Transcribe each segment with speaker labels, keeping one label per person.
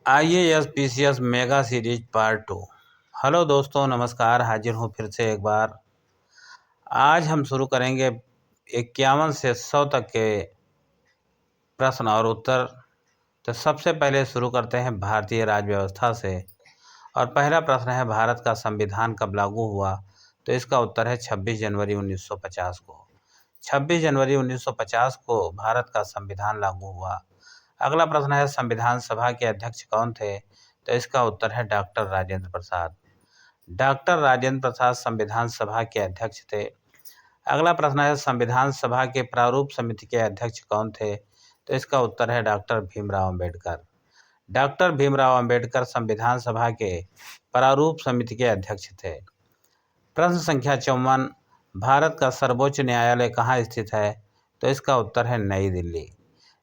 Speaker 1: IAS PCS mega series part 2। Hello दोस्तों, नमस्कार। हाजिर हूँ फिर से एक बार। आज हम शुरू करेंगे 51 से 100 तक के प्रश्न और उत्तर। तो सबसे पहले शुरू करते हैं भारतीय राज्य व्यवस्था से। और पहला प्रश्न है, भारत का संविधान कब लागू हुआ? तो इसका उत्तर है 26 जनवरी 1950 को। 26 जनवरी 1950 को भारत का संविधान लागू हुआ। अगला प्रश्न है, संविधान सभा के अध्यक्ष कौन थे? तो इसका उत्तर है डॉक्टर राजेंद्र प्रसाद। डॉक्टर राजेंद्र प्रसाद संविधान सभा के अध्यक्ष थे। अगला प्रश्न है, संविधान सभा के प्रारूप समिति के अध्यक्ष कौन थे? तो इसका उत्तर है डॉक्टर भीमराव अंबेडकर। डॉक्टर भीमराव अंबेडकर संविधान सभा के प्रारूप समिति के अध्यक्ष थे। प्रश्न संख्या 54, भारत का सर्वोच्च न्यायालय कहाँ स्थित है? तो इसका उत्तर है नई दिल्ली।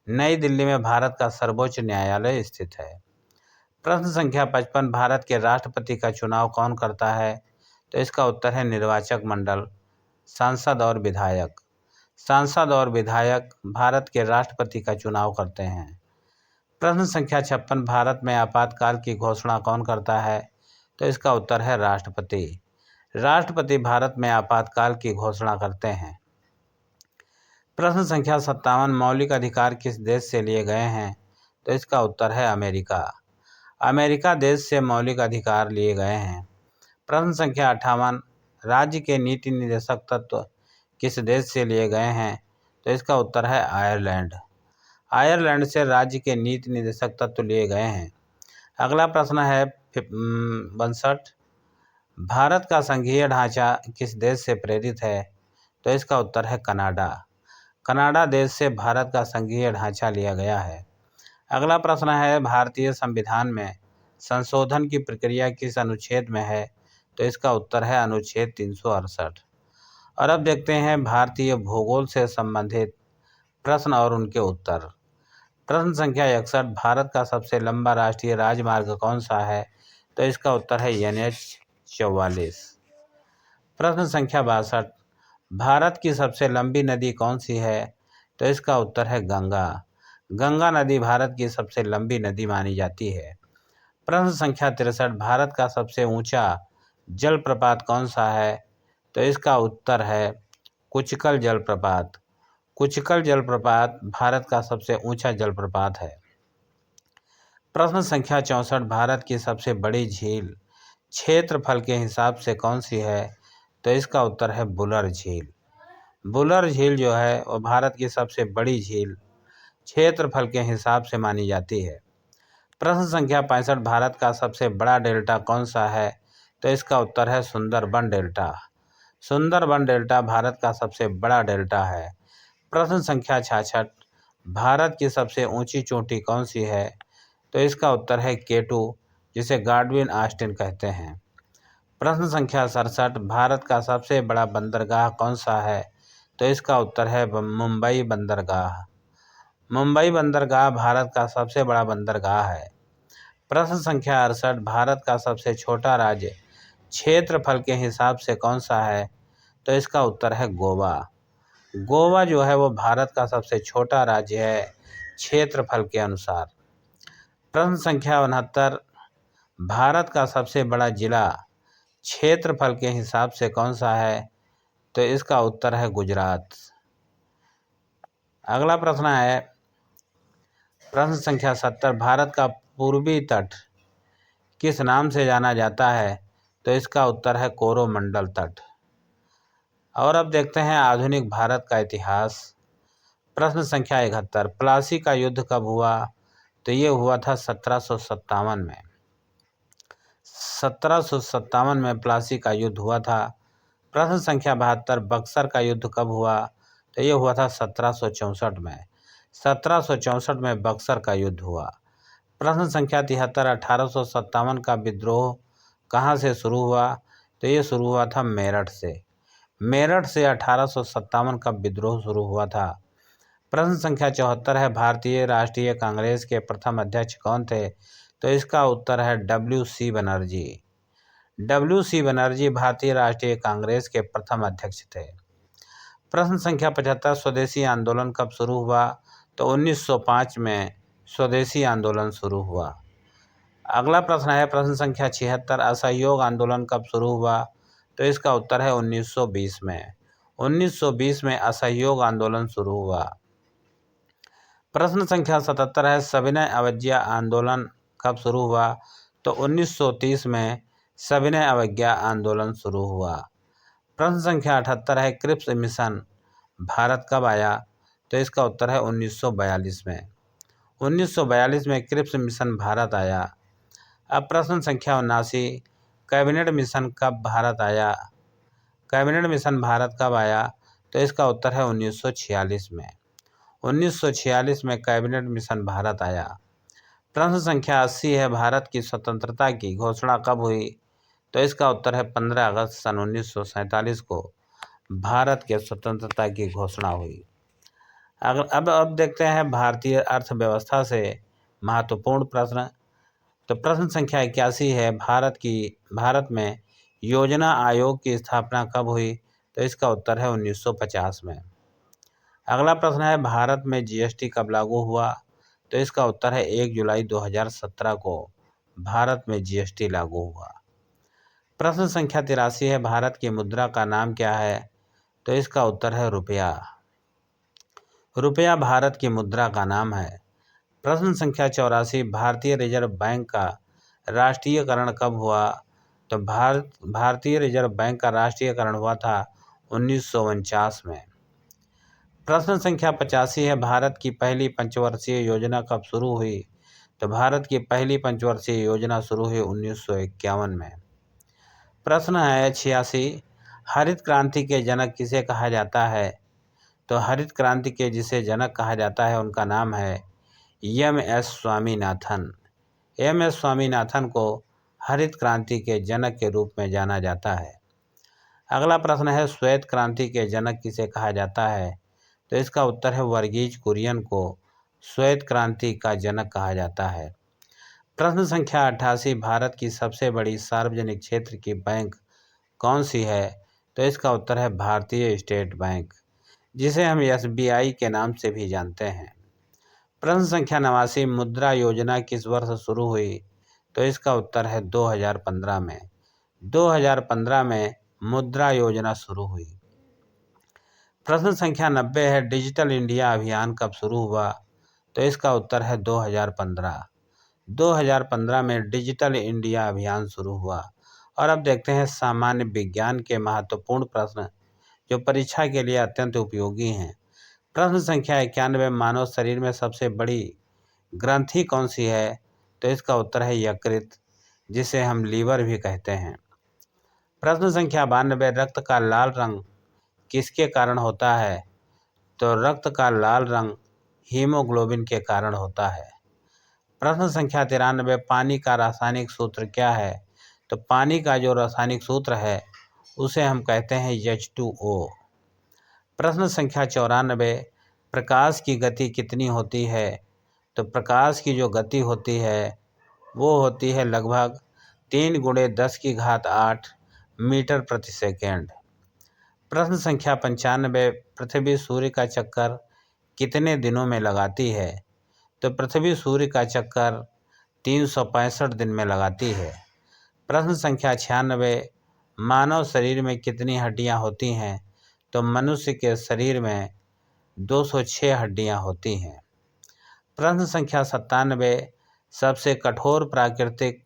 Speaker 1: नई दिल्ली में भारत का सर्वोच्च न्यायालय स्थित है। प्रश्न संख्या 55, भारत के राष्ट्रपति का चुनाव कौन करता है? तो इसका उत्तर है निर्वाचक मंडल। सांसद और विधायक। सांसद और विधायक भारत के राष्ट्रपति का चुनाव करते हैं। प्रश्न संख्या 56, भारत में आपातकाल की घोषणा कौन करता है? तो इसका उत्तर है राष्ट्रपति। राष्ट्रपति भारत में आपातकाल की घोषणा करते हैं। प्रश्न संख्या 57, मौलिक अधिकार किस देश से लिए गए हैं? तो इसका उत्तर है अमेरिका। अमेरिका देश से मौलिक अधिकार लिए गए हैं। प्रश्न संख्या 58, राज्य के नीति निर्देशक तत्व किस देश से लिए गए हैं? तो इसका उत्तर है आयरलैंड। आयरलैंड से राज्य के नीति निर्देशक तत्व लिए गए हैं। अगला प्रश्न है 62, भारत का संघीय ढांचा किस देश से प्रेरित है? तो इसका उत्तर है कनाडा। कनाडा देश से भारत का संघीय ढांचा लिया गया है। अगला प्रश्न है, भारतीय संविधान में संशोधन की प्रक्रिया किस अनुच्छेद में है? तो इसका उत्तर है अनुच्छेद 368। और अब देखते हैं भारतीय भूगोल से संबंधित प्रश्न और उनके उत्तर। प्रश्न संख्या 61, भारत का सबसे लंबा राष्ट्रीय राजमार्ग कौन सा है? तो इसका उत्तर है NH 44। प्रश्न संख्या 62, भारत की सबसे लंबी नदी कौन सी है? तो इसका उत्तर है गंगा। गंगा नदी भारत की सबसे लंबी नदी मानी जाती है। प्रश्न संख्या 63, भारत का सबसे ऊंचा जलप्रपात कौन सा है? तो इसका उत्तर है कुचकल जलप्रपात। कुचकल जलप्रपात भारत का सबसे ऊंचा जलप्रपात है। प्रश्न संख्या 64, भारत की सबसे बड़ी झील क्षेत्रफल के हिसाब से कौन सी है? तो इसका उत्तर है बुलर झील। बुलर झील जो है वो भारत की सबसे बड़ी झील क्षेत्रफल के हिसाब से मानी जाती है। प्रश्न संख्या 65, भारत का सबसे बड़ा डेल्टा कौन सा है? तो इसका उत्तर है सुंदरबन डेल्टा। सुंदरबन डेल्टा भारत का सबसे बड़ा डेल्टा है। प्रश्न संख्या 66, भारत की सबसे ऊंची चोटी कौन सी है? तो इसका उत्तर है K2, जिसे गाडविन ऑस्टिन कहते हैं। प्रश्न संख्या 67, भारत का सबसे बड़ा बंदरगाह कौन सा है? तो इसका उत्तर है मुंबई बंदरगाह। मुंबई बंदरगाह भारत का सबसे बड़ा बंदरगाह है। प्रश्न संख्या 68, भारत का सबसे छोटा राज्य क्षेत्रफल के हिसाब से कौन सा है? तो इसका उत्तर है गोवा। गोवा जो है वो भारत का सबसे छोटा राज्य है क्षेत्रफल के अनुसार। प्रश्न संख्या 69, भारत का सबसे बड़ा जिला क्षेत्रफल के हिसाब से कौन सा है? तो इसका उत्तर है गुजरात। अगला प्रश्न है प्रश्न संख्या 70, भारत का पूर्वी तट किस नाम से जाना जाता है? तो इसका उत्तर है कोरोमंडल तट। और अब देखते हैं आधुनिक भारत का इतिहास। प्रश्न संख्या 71, प्लासी का युद्ध कब हुआ? तो ये हुआ था 1757 में। 1757 में प्लासी का युद्ध हुआ था। प्रश्न संख्या 72, बक्सर का युद्ध कब हुआ? तो ये हुआ था 1764 में। 1764 में बक्सर का युद्ध हुआ। प्रश्न संख्या 73, 1857 का विद्रोह कहाँ से शुरू हुआ? तो ये शुरू हुआ था मेरठ से। मेरठ से 1857 का विद्रोह शुरू हुआ था। प्रश्न संख्या 74 है, भारतीय राष्ट्रीय कांग्रेस के प्रथम अध्यक्ष कौन थे? तो इसका उत्तर है WC बनर्जी। WC बनर्जी भारतीय राष्ट्रीय कांग्रेस के प्रथम अध्यक्ष थे। प्रश्न संख्या 75, स्वदेशी आंदोलन कब शुरू हुआ? तो 1905 में स्वदेशी आंदोलन शुरू हुआ। अगला प्रश्न है प्रश्न संख्या 76, असहयोग आंदोलन कब शुरू हुआ? तो इसका उत्तर है 1920 में। 1920 में असहयोग आंदोलन शुरू हुआ। प्रश्न संख्या 77 है सविनय अवज्ञा आंदोलन कब शुरू हुआ? तो 1930 में सविनय अवज्ञा आंदोलन शुरू हुआ। प्रश्न संख्या 78 है क्रिप्स मिशन भारत कब आया? तो इसका उत्तर है 1942 में। 1942 में क्रिप्स मिशन भारत आया। अब प्रश्न संख्या 79, कैबिनेट मिशन कब भारत आया? कैबिनेट मिशन भारत कब आया? तो इसका उत्तर है 1946 में। 1946 में कैबिनेट मिशन भारत आया। प्रश्न संख्या 80 है भारत की स्वतंत्रता की घोषणा कब हुई? तो इसका उत्तर है 15 अगस्त सन 1947 को भारत के स्वतंत्रता की घोषणा हुई। अब देखते हैं भारतीय अर्थव्यवस्था से महत्वपूर्ण प्रश्न। तो प्रश्न संख्या 81 है भारत में योजना आयोग की स्थापना कब हुई? तो इसका उत्तर है 1950 में। अगला प्रश्न है भारत में जीएसटी कब लागू हुआ? तो इसका उत्तर है 1 जुलाई 2017 को भारत में जीएसटी लागू हुआ। प्रश्न संख्या 83 है भारत की मुद्रा का नाम क्या है? तो इसका उत्तर है रुपया। रुपया भारत की मुद्रा का नाम है। प्रश्न संख्या 84, भारतीय रिजर्व बैंक का राष्ट्रीयकरण कब हुआ? तो भारतीय रिजर्व बैंक का राष्ट्रीयकरण हुआ था 1949 में। प्रश्न संख्या 85 है भारत की पहली पंचवर्षीय योजना कब शुरू हुई? तो भारत की पहली पंचवर्षीय योजना शुरू हुई 1951 में। प्रश्न है 86, हरित क्रांति के जनक किसे कहा जाता है? तो हरित क्रांति के जिसे जनक कहा जाता है उनका नाम है एम.एस. स्वामीनाथन। एम.एस. स्वामीनाथन को हरित क्रांति के जनक के रूप में जाना जाता है। अगला प्रश्न है श्वेत क्रांति के जनक किसे कहा जाता है? तो इसका उत्तर है वर्गीज कुरियन को श्वेत क्रांति का जनक कहा जाता है। प्रश्न संख्या 88, भारत की सबसे बड़ी सार्वजनिक क्षेत्र की बैंक कौन सी है? तो इसका उत्तर है भारतीय स्टेट बैंक, जिसे हम एसबीआई के नाम से भी जानते हैं। प्रश्न संख्या 89, मुद्रा योजना किस वर्ष शुरू हुई? तो इसका उत्तर है 2015 में। 2015 में मुद्रा योजना शुरू हुई। प्रश्न संख्या 90 है डिजिटल इंडिया अभियान कब शुरू हुआ? तो इसका उत्तर है 2015। 2015 में डिजिटल इंडिया अभियान शुरू हुआ। और अब देखते हैं सामान्य विज्ञान के महत्वपूर्ण प्रश्न जो परीक्षा के लिए अत्यंत उपयोगी हैं। प्रश्न संख्या 91, मानव शरीर में सबसे बड़ी ग्रंथि कौन सी है? तो इसका उत्तर है यकृत, जिसे हम लीवर भी कहते हैं। प्रश्न संख्या 92, रक्त का लाल रंग किसके कारण होता है? तो रक्त का लाल रंग हीमोग्लोबिन के कारण होता है। प्रश्न संख्या 93, पानी का रासायनिक सूत्र क्या है? तो पानी का जो रासायनिक सूत्र है उसे हम कहते हैं H2O। प्रश्न संख्या 94, प्रकाश की गति कितनी होती है? तो प्रकाश की जो गति होती है वो होती है लगभग 3 × 10⁸ मीटर प्रति सेकेंड। प्रश्न संख्या 95, पृथ्वी सूर्य का चक्कर कितने दिनों में लगाती है? तो पृथ्वी सूर्य का चक्कर 365 दिन में लगाती है। प्रश्न संख्या 96, मानव शरीर में कितनी हड्डियां होती हैं? तो मनुष्य के शरीर में 206 हड्डियां होती हैं। प्रश्न संख्या 97, सबसे कठोर प्राकृतिक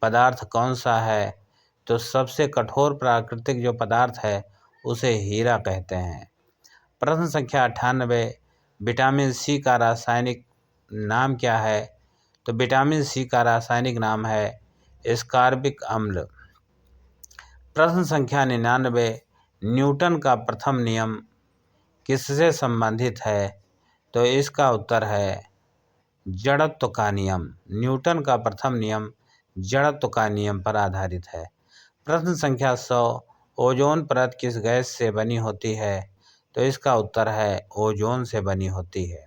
Speaker 1: पदार्थ कौन सा है? तो सबसे कठोर प्राकृतिक जो पदार्थ है उसे हीरा कहते हैं। प्रश्न संख्या 98, विटामिन सी का रासायनिक नाम क्या है? तो विटामिन सी का रासायनिक नाम है एस्कॉर्बिक अम्ल। प्रश्न संख्या 99, न्यूटन का प्रथम नियम किससे संबंधित है? तो इसका उत्तर है जड़त्व का नियम। न्यूटन का प्रथम नियम जड़त्व का नियम पर आधारित है। प्रश्न संख्या 100, ओजोन परत किस गैस से बनी होती है? तो इसका उत्तर है ओजोन से बनी होती है।